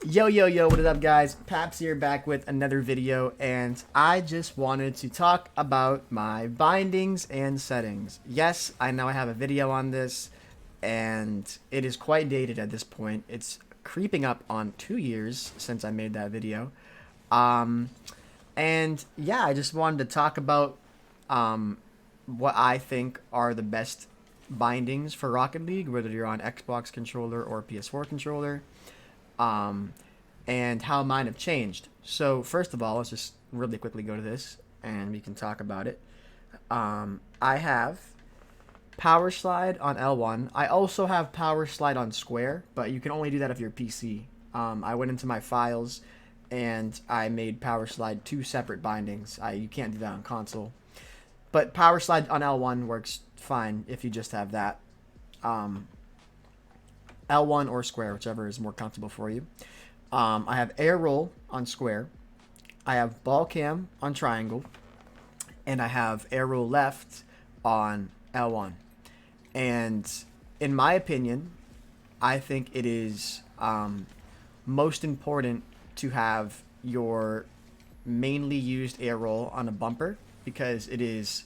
Yo, what is up, guys? Paps here, back with another video, and I just wanted to talk about my bindings and settings. Yes, I know I have a video on this, and it is quite dated at this point. It's creeping up on 2 years since I made that video. Um, and yeah, I just wanted to talk about what I think are the best bindings for Rocket League, whether you're on Xbox controller or PS4 controller. Um, and how mine have changed. So first of all, let's just really quickly go to this, and we can talk about it. I have Powerslide on L1. I also have Powerslide on Square, but you can only do that if you're PC. I went into my files, and I made Powerslide two separate bindings. You can't do that on console. But Powerslide on L1 works fine if you just have that. Um, L1 or Square, whichever is more comfortable for you. I have Air Roll on Square. I have Ball Cam on Triangle. And I have Air Roll Left on L1. And in my opinion, I think it is most important to have your mainly used air roll on a bumper, because it is,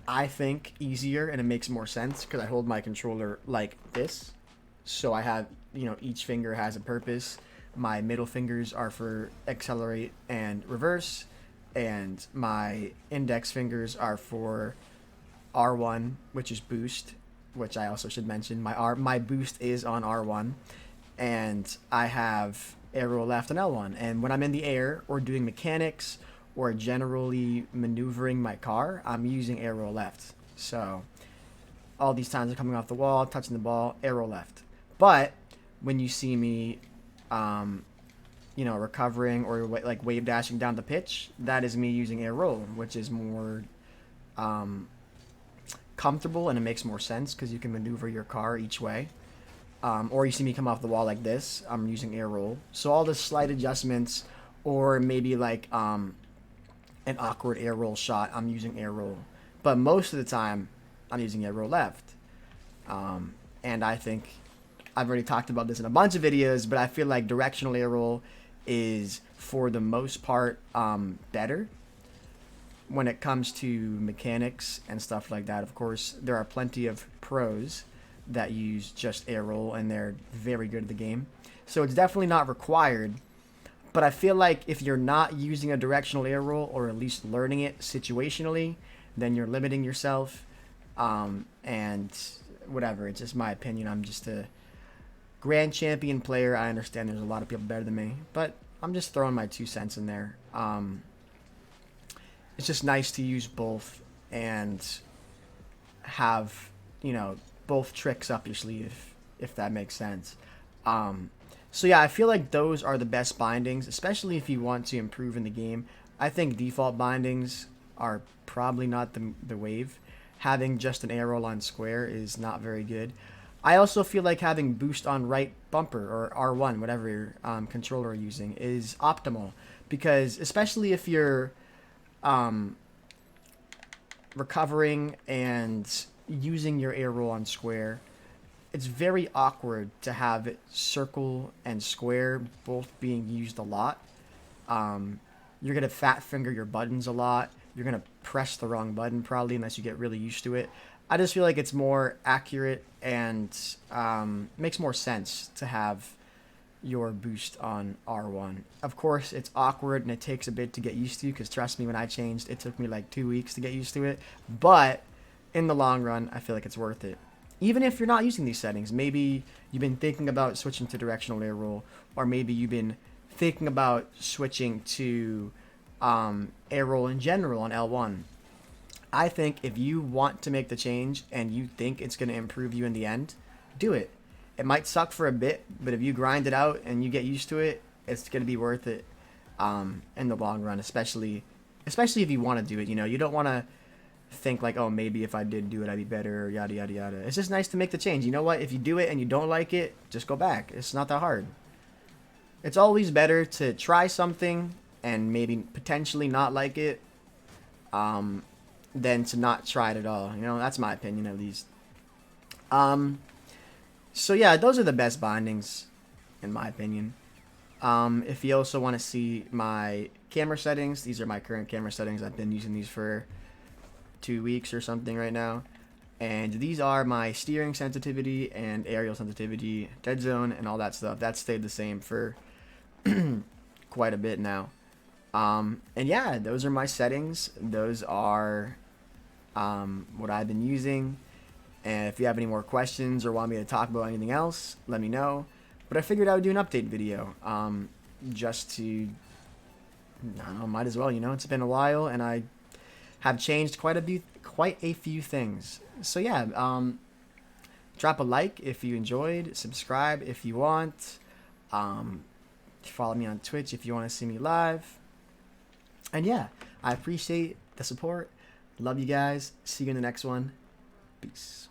I think, easier and it makes more sense because I hold my controller like this. So I have, each finger has a purpose. My middle fingers are for accelerate and reverse, and my index fingers are for R1, which is boost, which I also should mention. My boost is on R1, and I have arrow left and L1. And when I'm in the air or doing mechanics or generally maneuvering my car, I'm using arrow left. So all these times I'm coming off the wall, touching the ball, arrow left. But when you see me, recovering or like wave dashing down the pitch, that is me using air roll, which is more comfortable and it makes more sense because you can maneuver your car each way. Or you see me come off the wall like this, I'm using air roll. So all the slight adjustments, or maybe like an awkward air roll shot, I'm using air roll. But most of the time, I'm using air roll left. And I think I've already talked about this in a bunch of videos, but I feel like directional air roll is, for the most part, better when it comes to mechanics and stuff like that. Of course, there are plenty of pros that use just air roll, and they're very good at the game. So it's definitely not required, but I feel like if you're not using a directional air roll, or at least learning it situationally, then you're limiting yourself. And whatever, it's just my opinion. I'm just a grand champion player. I understand there's a lot of people better than me, but I'm just throwing my 2 cents in there. It's just nice to use both and have, both tricks up your sleeve, if that makes sense. So yeah, I feel like those are the best bindings, especially if you want to improve in the game. I think default bindings are probably not the wave. Having just an arrow on square is not very good. I also feel like having boost on right bumper, or R1, whatever your controller you're using, is optimal, because especially if you're recovering and using your air roll on square, it's very awkward to have it circle and square both being used a lot. You're going to fat finger your buttons a lot. You're going to press the wrong button probably, unless you get really used to it. I just feel like it's more accurate and makes more sense to have your boost on R1. Of course, it's awkward and it takes a bit to get used to, because trust me, when I changed, it took me like 2 weeks to get used to it. But in the long run, I feel like it's worth it. Even if you're not using these settings, maybe you've been thinking about switching to directional air roll, or maybe you've been thinking about switching to air roll in general on L1. I think if you want to make the change and you think it's going to improve you in the end, do it. It might suck for a bit, but if you grind it out and you get used to it, it's going to be worth it in the long run, especially if you want to do it. You don't want to think like, oh, maybe if I did do it, I'd be better, or yada, yada, yada. It's just nice to make the change. You know what? If you do it and you don't like it, just go back. It's not that hard. It's always better to try something and maybe potentially not like it than to not try it at all. That's my opinion, at least. So yeah, those are the best bindings in my opinion. If you also want to see my camera settings, these are my current camera settings. I've been using these for 2 weeks or something right now. And these are my steering sensitivity and aerial sensitivity, dead zone, and all that stuff. That stayed the same for quite a bit now. And yeah, those are my settings. Those are what I've been using. And if you have any more questions or want me to talk about anything else, let me know. But I figured I would do an update video, just to, I don't know, might as well, you know, it's been a while and I have changed quite a few things. So yeah, drop a like if you enjoyed, subscribe if you want, follow me on Twitch if you want to see me live. And yeah, I appreciate the support. Love you guys. See you in the next one. Peace.